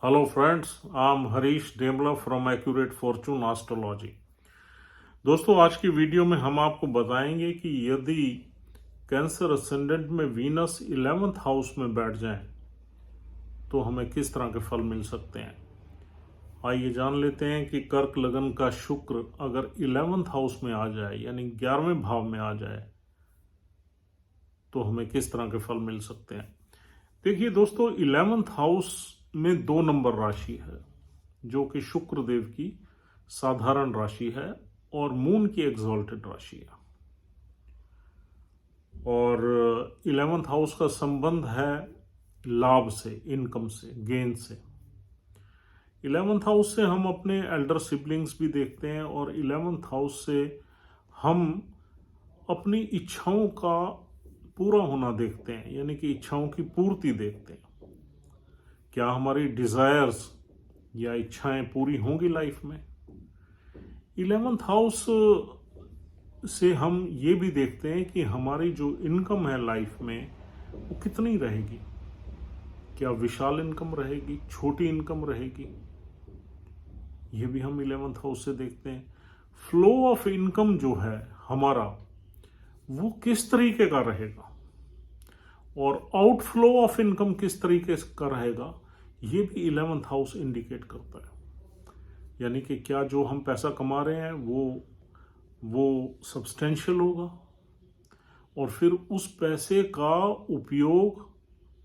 Hello friends, I'm Harish Demla from Accurate Fortune Astrology। दोस्तों आज की वीडियो में हम आपको बताएंगे कि यदि कैंसर असेंडेंट में वीनस 11th हाउस में बैठ जाएं तो हमें किस तरह के फल मिल सकते हैं। आइए जान लेते हैं कि कर्क लगन का शुक्र अगर 11th हाउस में आ जाए यानी 11वें भाव में आ जाए तो हमें किस तरह के फल मिल सकते हैं। देखिए दोस्तों, 11th हाउस में 2 नंबर राशि है जो कि शुक्र देव की साधारण राशि है और मून की एग्जॉल्टेड राशि है। और 11th हाउस का संबंध है लाभ से, इनकम से, गेन से। 11th हाउस से हम अपने एल्डर सिबलिंग्स भी देखते हैं और 11th हाउस से हम अपनी इच्छाओं का पूरा होना देखते हैं, यानी कि इच्छाओं की पूर्ति देखते हैं। क्या हमारी डिजायर्स या इच्छाएं पूरी होंगी लाइफ में। 11th हाउस से हम ये भी देखते हैं कि हमारी जो इनकम है लाइफ में वो कितनी रहेगी। क्या विशाल इनकम रहेगी, छोटी इनकम रहेगी, ये भी हम 11th हाउस से देखते हैं। फ्लो ऑफ इनकम जो है हमारा वो किस तरीके का रहेगा और आउटफ्लो ऑफ इनकम किस तरीके का रहेगा, ये भी 11th हाउस इंडिकेट करता है। यानी कि क्या जो हम पैसा कमा रहे हैं वो सब्सटेंशियल होगा और फिर उस पैसे का उपयोग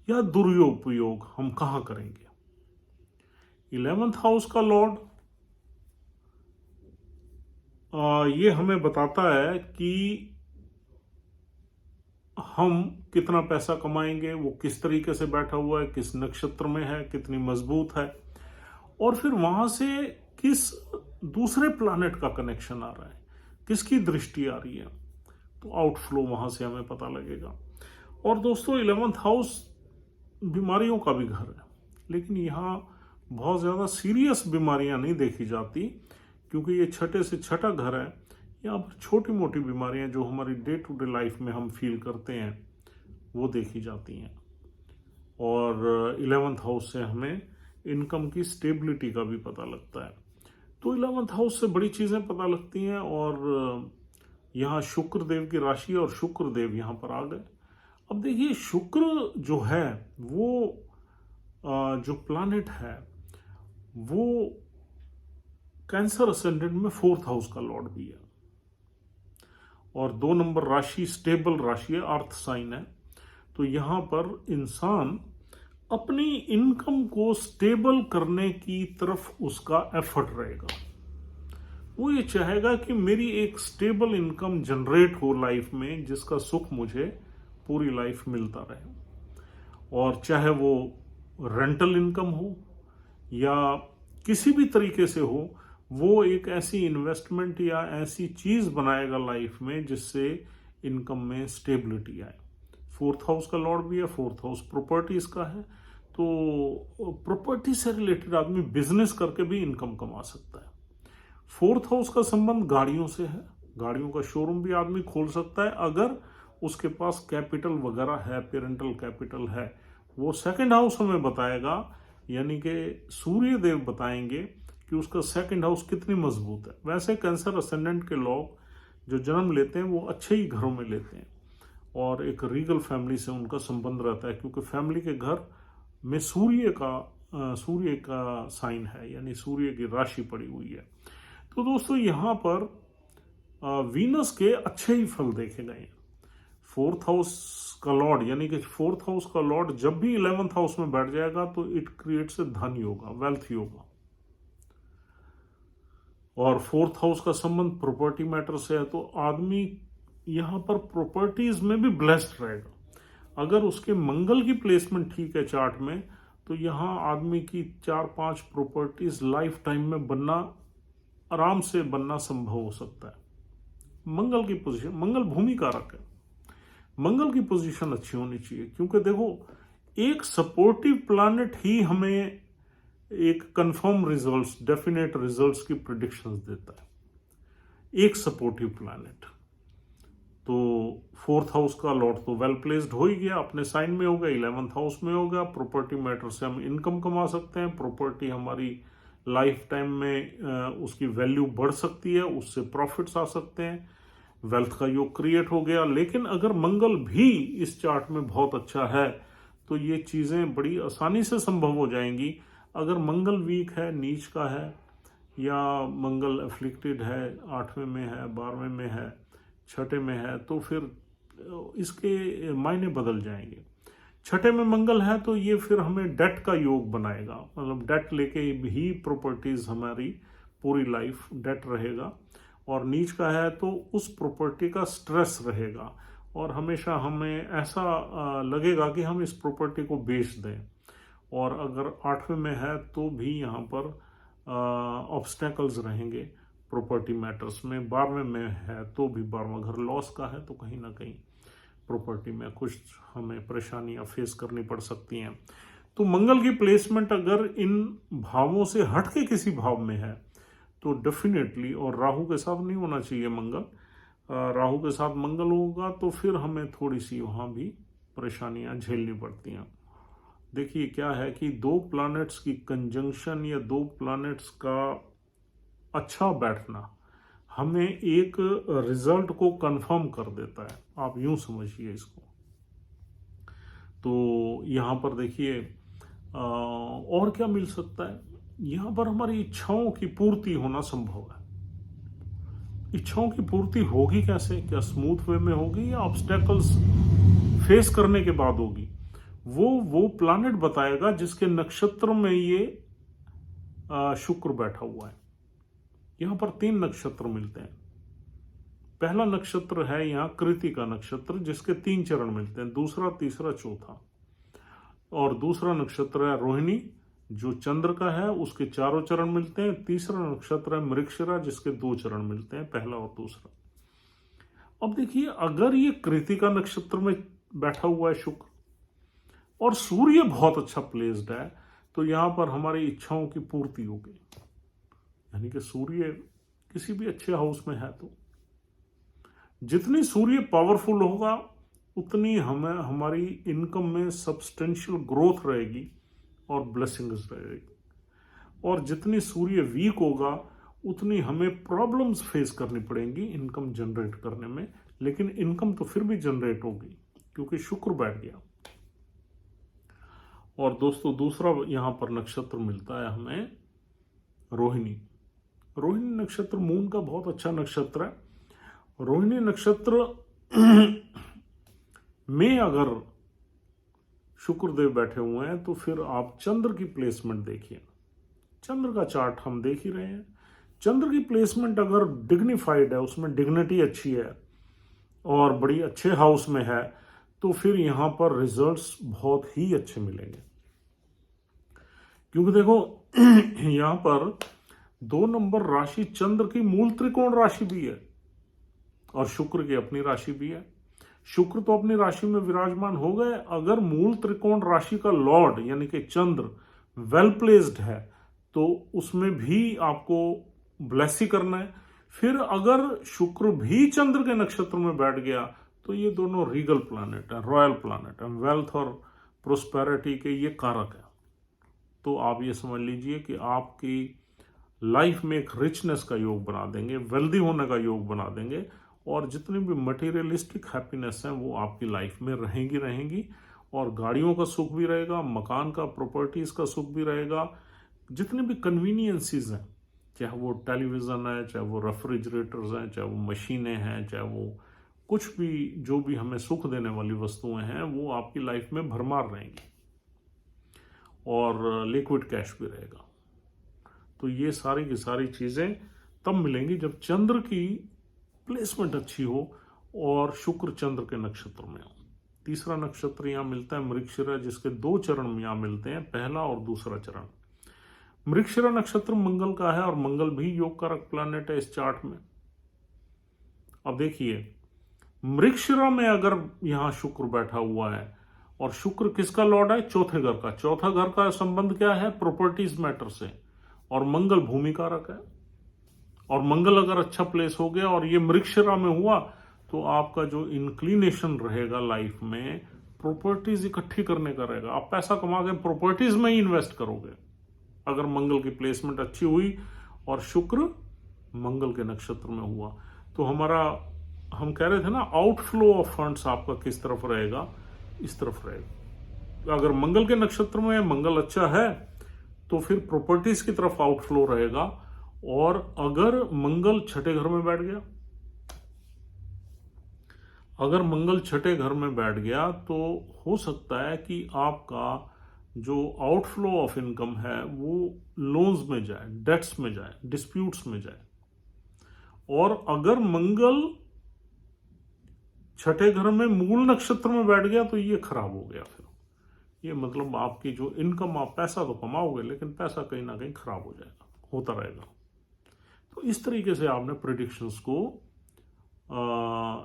या दुरुपयोग हम कहाँ करेंगे। 11th हाउस का लॉर्ड ये हमें बताता है कि हम कितना पैसा कमाएंगे, वो किस तरीके से बैठा हुआ है, किस नक्षत्र में है, कितनी मजबूत है और फिर वहां से किस दूसरे प्लैनेट का कनेक्शन आ रहा है, किसकी दृष्टि आ रही है, तो आउटफ्लो वहां से हमें पता लगेगा। और दोस्तों 11th हाउस बीमारियों का भी घर है, लेकिन यहाँ बहुत ज़्यादा सीरियस बीमारियां नहीं देखी जाती क्योंकि ये छठे से छठा घर है। यहाँ पर छोटी मोटी बीमारियां जो हमारी डे टू डे लाइफ में हम फील करते हैं वो देखी जाती हैं। और 11th हाउस से हमें इनकम की स्टेबिलिटी का भी पता लगता है। तो 11th हाउस से बड़ी चीज़ें पता लगती हैं। और यहाँ शुक्र देव की राशि और शुक्र देव यहाँ पर आ गए। अब देखिए, शुक्र जो है वो जो प्लैनेट है वो कैंसर असेंडेंट में 4th हाउस का लॉर्ड भी है और 2 नंबर राशि स्टेबल राशि है, अर्थ साइन है। तो यहां पर इंसान अपनी इनकम को स्टेबल करने की तरफ उसका एफर्ट रहेगा। वो ये चाहेगा कि मेरी एक स्टेबल इनकम जनरेट हो लाइफ में, जिसका सुख मुझे पूरी लाइफ मिलता रहे। और चाहे वो रेंटल इनकम हो या किसी भी तरीके से हो, वो एक ऐसी इन्वेस्टमेंट या ऐसी चीज बनाएगा लाइफ में जिससे इनकम में स्टेबिलिटी आए। 4th हाउस का लॉर्ड भी है, 4th हाउस प्रॉपर्टीज का है। तो प्रॉपर्टी से रिलेटेड आदमी बिजनेस करके भी इनकम कमा सकता है। 4th हाउस का संबंध गाड़ियों से है, गाड़ियों का शोरूम भी आदमी खोल सकता है अगर उसके पास कैपिटल वगैरह है, पेरेंटल कैपिटल है। वो 2nd हाउस हमें बताएगा, यानी कि सूर्य देव बताएंगे कि उसका 2nd हाउस कितनी मजबूत है। वैसे कैंसर असेंडेंट के लोग जो जन्म लेते हैं वो अच्छे ही घरों में लेते हैं और एक रीगल फैमिली से उनका संबंध रहता है क्योंकि फैमिली के घर में सूर्य का साइन है, यानी सूर्य की राशि पड़ी हुई है। तो दोस्तों यहाँ पर वीनस के अच्छे ही फल देखे गए हैं। 4th हाउस का लॉर्ड, यानी कि 4th हाउस का लॉर्ड जब भी 11th हाउस में बैठ जाएगा तो इट क्रिएट्स धन योगा, वेल्थ योगा। और 4th हाउस का संबंध प्रॉपर्टी मैटर से है, तो आदमी यहाँ पर प्रॉपर्टीज में भी ब्लेस्ड रहेगा। अगर उसके मंगल की प्लेसमेंट ठीक है चार्ट में, तो यहाँ आदमी की 4-5 प्रॉपर्टीज लाइफ टाइम में बनना, आराम से बनना संभव हो सकता है। मंगल की पोजीशन, मंगल भूमि कारक है, मंगल की पोजीशन अच्छी होनी चाहिए क्योंकि देखो, एक सपोर्टिव प्लैनेट ही हमें एक कंफर्म रिजल्ट्स, डेफिनेट रिजल्ट्स की प्रिडिक्शंस देता है, एक सपोर्टिव प्लैनेट। तो फोर्थ हाउस का लॉर्ड तो वेल प्लेस्ड हो ही गया, अपने साइन में हो गया, 11th हाउस में हो गया। प्रॉपर्टी मैटर से हम इनकम कमा सकते हैं, प्रॉपर्टी हमारी लाइफ टाइम में उसकी वैल्यू बढ़ सकती है, उससे प्रॉफिट्स आ सकते हैं, वेल्थ का योग क्रिएट हो गया। लेकिन अगर मंगल भी इस चार्ट में बहुत अच्छा है तो ये चीज़ें बड़ी आसानी से संभव हो जाएंगी। अगर मंगल वीक है, नीच का है, या मंगल एफ्लिक्टेड है, 8वें में है, 12वें में है, 6ठे में है, तो फिर इसके मायने बदल जाएंगे। 6ठे में मंगल है तो ये फिर हमें डेट का योग बनाएगा, मतलब डेट लेके भी प्रॉपर्टीज हमारी पूरी लाइफ डेट रहेगा। और नीच का है तो उस प्रॉपर्टी का स्ट्रेस रहेगा और हमेशा हमें ऐसा लगेगा कि हम इस प्रॉपर्टी को बेच दें। और अगर 8वें में है तो भी यहाँ पर ऑब्स्टेकल्स रहेंगे प्रॉपर्टी मैटर्स में। 12वें में है तो भी 12वां घर लॉस का है, तो कहीं ना कहीं प्रॉपर्टी में कुछ हमें परेशानियां फेस करनी पड़ सकती हैं। तो मंगल की प्लेसमेंट अगर इन भावों से हटके किसी भाव में है तो डेफिनेटली, और राहु के साथ नहीं होना चाहिए मंगल, राहु के साथ मंगल होगा तो फिर हमें थोड़ी सी वहाँ भी परेशानियां झेलनी पड़ती हैं। देखिए क्या है कि दो प्लैनेट्स की कंजंक्शन या दो प्लैनेट्स का अच्छा बैठना हमें एक रिजल्ट को कंफर्म कर देता है, आप यूं समझिए इसको। तो यहाँ पर देखिए और क्या मिल सकता है, यहाँ पर हमारी इच्छाओं की पूर्ति होना संभव है। इच्छाओं की पूर्ति होगी कैसे, क्या स्मूथ वे में होगी या ऑब्स्टेकल्स फेस करने के बाद होगी, वो प्लैनेट बताएगा जिसके नक्षत्र में ये शुक्र बैठा हुआ है। यहां पर 3 नक्षत्र मिलते हैं। पहला नक्षत्र है यहाँ कृतिका नक्षत्र जिसके 3 चरण मिलते हैं, दूसरा, तीसरा, चौथा। और दूसरा नक्षत्र है रोहिणी जो चंद्र का है, उसके 4 चरण मिलते हैं। तीसरा नक्षत्र है मृगशिरा जिसके 2 चरण मिलते हैं, पहला और दूसरा। अब देखिए अगर ये कृतिका नक्षत्र में बैठा हुआ है शुक्र और सूर्य बहुत अच्छा प्लेस्ड है तो यहां पर हमारी इच्छाओं की पूर्ति होगी। यानी कि सूर्य किसी भी अच्छे हाउस में है तो जितनी सूर्य पावरफुल होगा उतनी हमें हमारी इनकम में सब्सटेंशियल ग्रोथ रहेगी और ब्लेसिंग्स रहेगी। और जितनी सूर्य वीक होगा उतनी हमें प्रॉब्लम्स फेस करनी पड़ेंगी इनकम जनरेट करने में, लेकिन इनकम तो फिर भी जनरेट होगी क्योंकि शुक्र बैठ गया। और दोस्तों दूसरा यहां पर नक्षत्र मिलता है हमें रोहिणी। रोहिणी नक्षत्र मून का बहुत अच्छा नक्षत्र है। रोहिणी नक्षत्र में अगर शुक्रदेव बैठे हुए हैं तो फिर आप चंद्र की प्लेसमेंट देखिए। चंद्र का चार्ट हम देख ही रहे हैं। चंद्र की प्लेसमेंट अगर डिग्निफाइड है, उसमें डिग्निटी अच्छी है और बड़ी अच्छे हाउस में है तो फिर यहां पर रिजल्ट्स बहुत ही अच्छे मिलेंगे। क्योंकि देखो यहां पर 2 नंबर राशि चंद्र की मूल त्रिकोण राशि भी है और शुक्र की अपनी राशि भी है। शुक्र तो अपनी राशि में विराजमान हो गए, अगर मूल त्रिकोण राशि का लॉर्ड यानी कि चंद्र वेल प्लेस्ड है तो उसमें भी आपको ब्लेस ही करना है। फिर अगर शुक्र भी चंद्र के नक्षत्र में बैठ गया तो ये दोनों रीगल प्लैनेट है, रॉयल प्लैनेट है, वेल्थ और प्रोस्पेरिटी के ये कारक है। तो आप ये समझ लीजिए कि आपकी लाइफ में एक रिचनेस का योग बना देंगे, वेल्दी होने का योग बना देंगे और जितनी भी मटेरियलिस्टिक हैप्पीनेस हैं वो आपकी लाइफ में रहेंगी। और गाड़ियों का सुख भी रहेगा, मकान का, प्रॉपर्टीज का सुख भी रहेगा। जितनी भी कन्वीनियंसीज हैं, चाहे वो टेलीविज़न है, चाहे वो रेफ्रिजरेटर्स हैं, चाहे वो मशीनें हैं, चाहे वो कुछ भी जो भी हमें सुख देने वाली वस्तुएं हैं वो आपकी लाइफ में भरमार रहेंगी और लिक्विड कैश भी रहेगा। तो ये सारी की सारी चीज़ें तब मिलेंगी जब चंद्र की प्लेसमेंट अच्छी हो और शुक्र चंद्र के नक्षत्र में हो। तीसरा नक्षत्र यहाँ मिलता है मृगशिरा जिसके 2 चरण यहाँ मिलते हैं, पहला और दूसरा चरण। मृगशिरा नक्षत्र मंगल का है और मंगल भी योग कारक प्लैनेट है इस चार्ट में। अब देखिए मृगशिरा में अगर यहाँ शुक्र बैठा हुआ है और शुक्र किसका लॉर्ड है, चौथे घर का। चौथा घर का संबंध क्या है, प्रॉपर्टीज मैटर से, और मंगल भूमि कारक है। और मंगल अगर अच्छा प्लेस हो गया और ये मृगशिरा में हुआ तो आपका जो इंक्लिनेशन रहेगा लाइफ में प्रॉपर्टीज इकट्ठी करने का रहेगा। आप पैसा कमा के प्रॉपर्टीज में ही इन्वेस्ट करोगे अगर मंगल की प्लेसमेंट अच्छी हुई और शुक्र मंगल के नक्षत्र में हुआ। तो हमारा, हम कह रहे थे ना, आउटफ्लो ऑफ फंड्स आपका किस तरफ रहेगा, इस तरफ रहेगा। अगर मंगल के नक्षत्र में मंगल अच्छा है तो फिर प्रॉपर्टीज की तरफ आउटफ्लो रहेगा। और अगर मंगल छठे घर में बैठ गया, अगर मंगल छठे घर में बैठ गया तो हो सकता है कि आपका जो आउटफ्लो ऑफ इनकम है वो लोन्स में जाए, डेट्स में जाए, डिस्प्यूट्स में जाए। और अगर मंगल छठे घर में मूल नक्षत्र में बैठ गया तो ये खराब हो गया। फिर ये मतलब आपकी जो इनकम, आप पैसा तो कमाओगे लेकिन पैसा कहीं ना कहीं खराब हो जाएगा, होता रहेगा। तो इस तरीके से आपने प्रेडिक्शंस को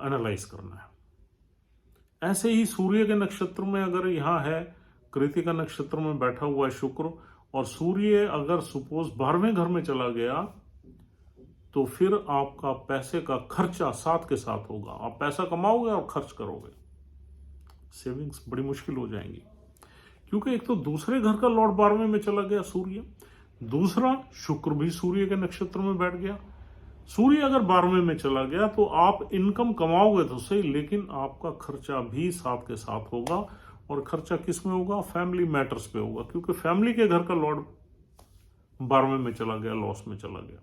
एनालाइज करना है। ऐसे ही सूर्य के नक्षत्र में अगर यहां है, कृतिका नक्षत्र में बैठा हुआ है शुक्र, और सूर्य अगर सपोज 12वें घर में चला गया तो फिर आपका पैसे का खर्चा साथ के साथ होगा। आप पैसा कमाओगे और खर्च करोगे, सेविंग्स बड़ी मुश्किल हो जाएंगी। क्योंकि एक तो दूसरे घर का लॉर्ड 12वें में चला गया सूर्य, दूसरा शुक्र भी सूर्य के नक्षत्र में बैठ गया। सूर्य अगर 12वें में चला गया तो आप इनकम कमाओगे तो सही, लेकिन आपका खर्चा भी साथ के साथ होगा। और खर्चा किस में होगा? फैमिली मैटर्स पे होगा, क्योंकि फैमिली के घर का लॉर्ड 12वें में चला गया, लॉस में चला गया।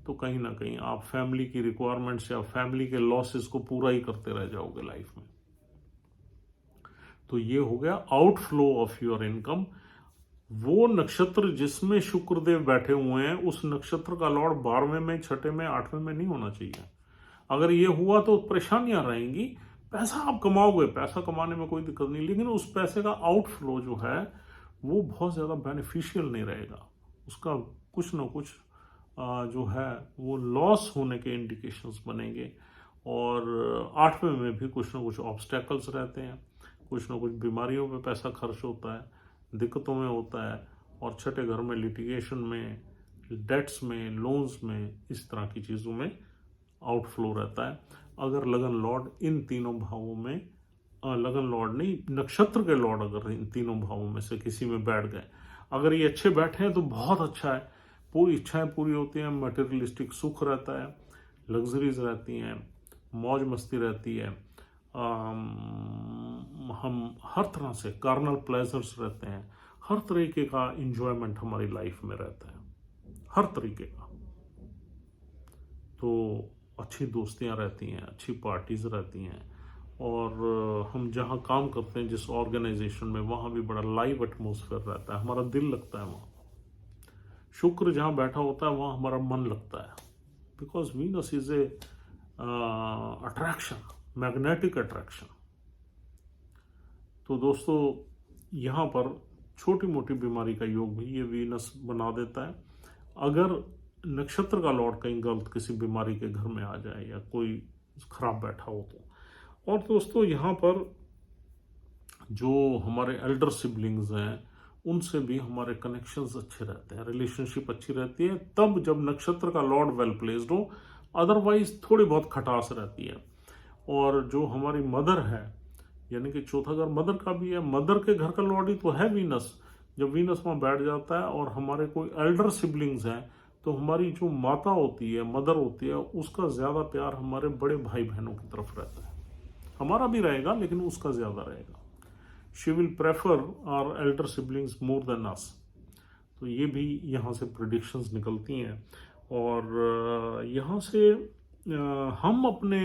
तो कहीं ना कहीं आप फैमिली की रिक्वायरमेंट्स या फैमिली के लॉसेस को पूरा ही करते रह जाओगे लाइफ में। तो ये हो गया आउटफ्लो ऑफ योर इनकम। वो नक्षत्र जिसमें शुक्रदेव बैठे हुए हैं उस नक्षत्र का लॉर्ड 12वें में, छठे में, 8वें में नहीं होना चाहिए। अगर ये हुआ तो परेशानियां रहेंगी। पैसा आप कमाओगे, पैसा कमाने में कोई दिक्कत नहीं, लेकिन उस पैसे का आउटफ्लो जो है वो बहुत ज्यादा बेनिफिशियल नहीं रहेगा। उसका कुछ ना कुछ जो है वो लॉस होने के इंडिकेशंस बनेंगे। और 8वें में भी कुछ ना कुछ ऑब्स्टेकल्स रहते हैं, कुछ ना कुछ बीमारियों पे पैसा खर्च होता है, दिक्कतों में होता है। और छठे घर में लिटिगेशन में, डेट्स में, लोन्स में, इस तरह की चीज़ों में आउटफ्लो रहता है। अगर लगन लॉर्ड इन तीनों भावों में, लगन लॉर्ड नहीं, नक्षत्र के लॉर्ड अगर इन तीनों भावों में से किसी में बैठ गए, अगर ये अच्छे बैठे हैं तो बहुत अच्छा है, पूरी इच्छाएं पूरी होती हैं, मटेरियलिस्टिक सुख रहता है, लग्जरीज रहती हैं, मौज मस्ती रहती है, हम हर तरह से कार्नल प्लेजर्स रहते हैं, हर तरीके का इंजॉयमेंट हमारी लाइफ में रहता है, हर तरीके का। तो अच्छी दोस्तियां रहती हैं, अच्छी पार्टीज रहती हैं। और हम जहाँ काम करते हैं, जिस ऑर्गेनाइजेशन में, वहाँ भी बड़ा लाइव एटमोसफेयर रहता है, हमारा दिल लगता है वहाँ। शुक्र जहाँ बैठा होता है वहाँ हमारा मन लगता है, because Venus is a attraction, magnetic attraction. तो दोस्तों यहाँ पर छोटी मोटी बीमारी का योग भी ये वीनस बना देता है, अगर नक्षत्र का लॉर्ड कहीं गलत किसी बीमारी के घर में आ जाए या कोई खराब बैठा हो तो। और दोस्तों यहाँ पर जो हमारे एल्डर सिबलिंग्स हैं उनसे भी हमारे कनेक्शंस अच्छे रहते हैं, रिलेशनशिप अच्छी रहती है, तब जब नक्षत्र का लॉर्ड वेल प्लेस्ड हो। अदरवाइज थोड़ी बहुत खटास रहती है। और जो हमारी मदर है, यानी कि चौथा घर मदर का भी है, मदर के घर का लॉर्ड ही तो है वीनस। जब वीनस वहाँ बैठ जाता है और हमारे कोई एल्डर सिबलिंग्स हैं तो हमारी जो माता होती है, मदर होती है, उसका ज़्यादा प्यार हमारे बड़े भाई बहनों की तरफ रहता है। हमारा भी रहेगा लेकिन उसका ज़्यादा रहेगा। She will prefer our elder siblings more than us. तो ये भी यहाँ से प्रेडिक्शंस निकलती हैं। और यहाँ से हम अपने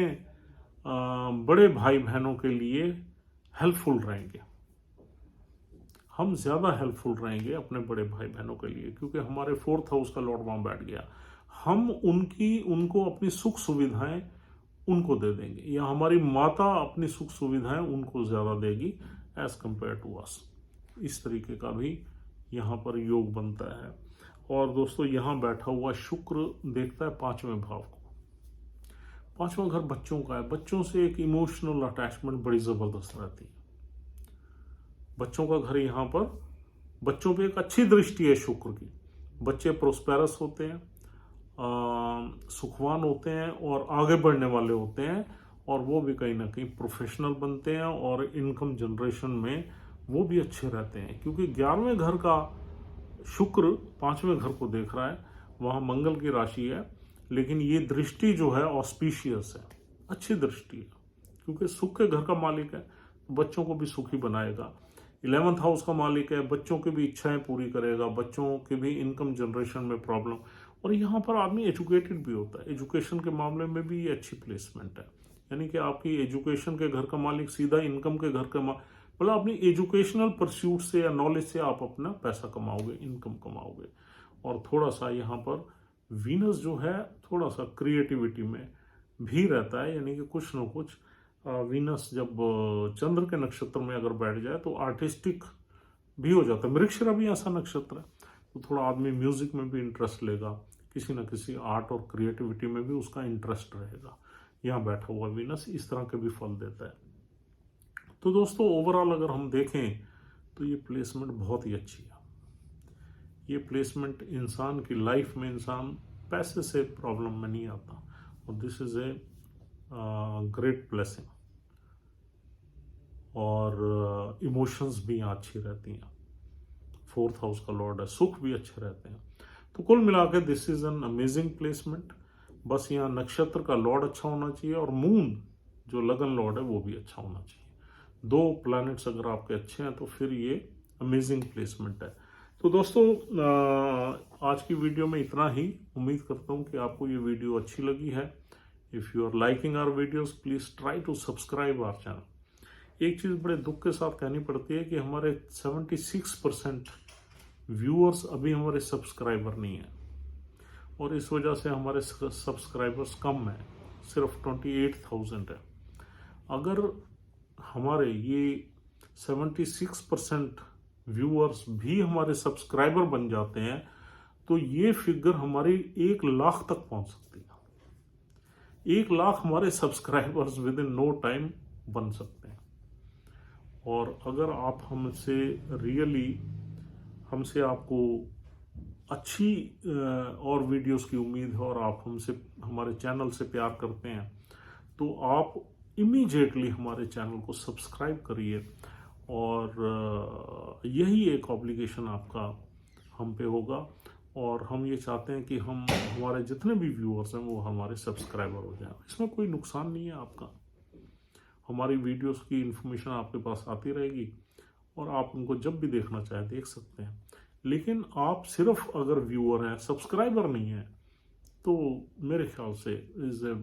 बड़े भाई बहनों के लिए हेल्पफुल रहेंगे, हम ज़्यादा हेल्पफुल रहेंगे अपने बड़े भाई बहनों के लिए, क्योंकि हमारे 4th हाउस का लॉर्ड वहाँ बैठ गया। हम उनको अपनी सुख सुविधाएं उनको दे देंगे, या हमारी माता अपनी सुख सुविधाएं उनको ज़्यादा देगी एज कंपेयर टू अस। इस तरीके का भी यहाँ पर योग बनता है। और दोस्तों यहाँ बैठा हुआ शुक्र देखता है 5वें भाव को। 5वां घर बच्चों का है, बच्चों से एक इमोशनल अटैचमेंट बड़ी ज़बरदस्त रहती है। बच्चों का घर यहाँ पर, बच्चों पे एक अच्छी दृष्टि है शुक्र की। बच्चे प्रोस्पेरस होते हैं, सुखवान होते हैं और आगे बढ़ने वाले होते हैं, और वो भी कहीं ना कहीं प्रोफेशनल बनते हैं और इनकम जनरेशन में वो भी अच्छे रहते हैं, क्योंकि 11वें घर का शुक्र 5वें घर को देख रहा है, वहाँ मंगल की राशि है, लेकिन ये दृष्टि जो है ऑस्पिशियस है, अच्छी दृष्टि है, क्योंकि सुख के घर का मालिक है, बच्चों को भी सुखी बनाएगा। 11th हाउस का मालिक है, बच्चों की भी इच्छाएं पूरी करेगा, बच्चों के भी इनकम जनरेशन में प्रॉब्लम, और यहाँ पर आदमी एजुकेटेड भी होता है, एजुकेशन के मामले में भी ये अच्छी प्लेसमेंट है, यानी कि आपकी एजुकेशन के घर का मालिक सीधा इनकम के घर का मतलब अपनी एजुकेशनल परस्यूट से या नॉलेज से आप अपना पैसा कमाओगे, इनकम कमाओगे। और थोड़ा सा यहाँ पर वीनस जो है थोड़ा सा क्रिएटिविटी में भी रहता है, यानी कि कुछ न कुछ वीनस जब चंद्र के नक्षत्र में अगर बैठ जाए तो आर्टिस्टिक भी हो जाता है। मृगशिरा भी ऐसा नक्षत्र है, तो थोड़ा आदमी म्यूजिक में भी इंटरेस्ट लेगा, किसी न किसी आर्ट और क्रिएटिविटी में भी उसका इंटरेस्ट रहेगा। यहाँ बैठा हुआ वीनस इस तरह के भी फल देता है। तो दोस्तों ओवरऑल अगर हम देखें तो ये प्लेसमेंट बहुत ही अच्छी है। ये प्लेसमेंट इंसान की लाइफ में, इंसान पैसे से प्रॉब्लम में नहीं आता, और this is a great blessing. और इमोशंस भी यहाँ अच्छी रहती हैं, 4th हाउस का लॉर्ड है, सुख भी अच्छे रहते हैं। तो कुल मिलाकर this is an amazing placement. बस यहाँ नक्षत्र का लॉर्ड अच्छा होना चाहिए, और मून जो लगन लॉर्ड है वो भी अच्छा होना चाहिए। 2 प्लैनेट्स अगर आपके अच्छे हैं तो फिर ये अमेजिंग प्लेसमेंट है। तो दोस्तों आज की वीडियो में इतना ही। उम्मीद करता हूँ कि आपको ये वीडियो अच्छी लगी है। If you are liking our videos please try to subscribe our channel. एक चीज़ बड़े दुख के साथ कहनी पड़ती है कि हमारे 76% व्यूअर्स अभी हमारे सब्सक्राइबर नहीं हैं, और इस वजह से हमारे सब्सक्राइबर्स कम हैं, सिर्फ 28,000 है। अगर हमारे ये 76% व्यूअर्स भी हमारे सब्सक्राइबर बन जाते हैं तो ये फिगर हमारी 1 लाख तक पहुंच सकती है। 1 लाख हमारे subscribers within no time बन सकते हैं। और अगर आप हमसे आपको अच्छी और वीडियोस की उम्मीद है, और आप हमारे चैनल से प्यार करते हैं, तो आप इमीडिएटली हमारे चैनल को सब्सक्राइब करिए, और यही एक ऑब्लिगेशन आपका हम पे होगा। और हम ये चाहते हैं कि हमारे जितने भी व्यूअर्स हैं वो हमारे सब्सक्राइबर हो जाएं। इसमें कोई नुकसान नहीं है आपका, हमारी वीडियोस की इन्फॉर्मेशन आपके पास आती रहेगी, और आप उनको जब भी देखना चाहें देख सकते हैं। लेकिन आप सिर्फ अगर व्यूअर हैं, सब्सक्राइबर नहीं है, तो मेरे ख्याल से इज ए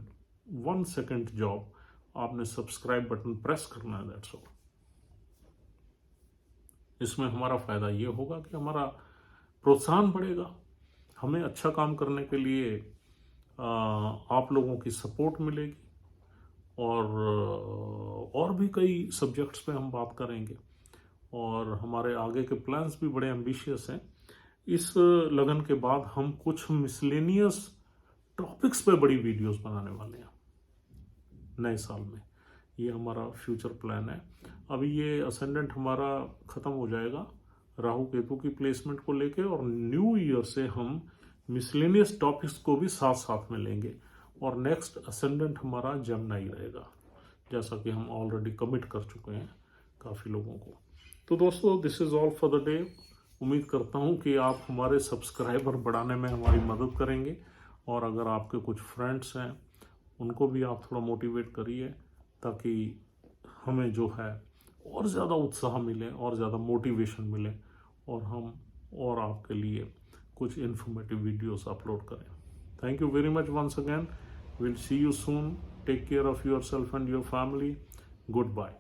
1 सेकंड जॉब, आपने सब्सक्राइब बटन प्रेस करना है, दैट्स ऑल। इसमें हमारा फायदा ये होगा कि हमारा प्रोत्साहन बढ़ेगा, हमें अच्छा काम करने के लिए आप लोगों की सपोर्ट मिलेगी, और भी कई सब्जेक्ट्स पे हम बात करेंगे, और हमारे आगे के प्लान्स भी बड़े एम्बिशियस हैं। इस लगन के बाद हम कुछ मिसलेनियस टॉपिक्स पे बड़ी वीडियोस बनाने वाले हैं नए साल में। ये हमारा फ्यूचर प्लान है। अभी ये असेंडेंट हमारा ख़त्म हो जाएगा राहु केतु की प्लेसमेंट को लेके, और न्यू ईयर से हम मिसलेनियस टॉपिक्स को भी साथ साथ में लेंगे, और नेक्स्ट असेंडेंट हमारा जेमिनी रहेगा, जैसा कि हम ऑलरेडी कमिट कर चुके हैं काफ़ी लोगों को। तो दोस्तों this is all for the day. उम्मीद करता हूँ कि आप हमारे सब्सक्राइबर बढ़ाने में हमारी मदद करेंगे, और अगर आपके कुछ फ्रेंड्स हैं उनको भी आप थोड़ा मोटिवेट करिए, ताकि हमें जो है और ज़्यादा उत्साह मिले और ज़्यादा मोटिवेशन मिले, और हम और आपके लिए कुछ इन्फॉर्मेटिव वीडियोस अपलोड करें। Thank you very much once again. Will see you soon. Take care of yourself and your family. Good bye.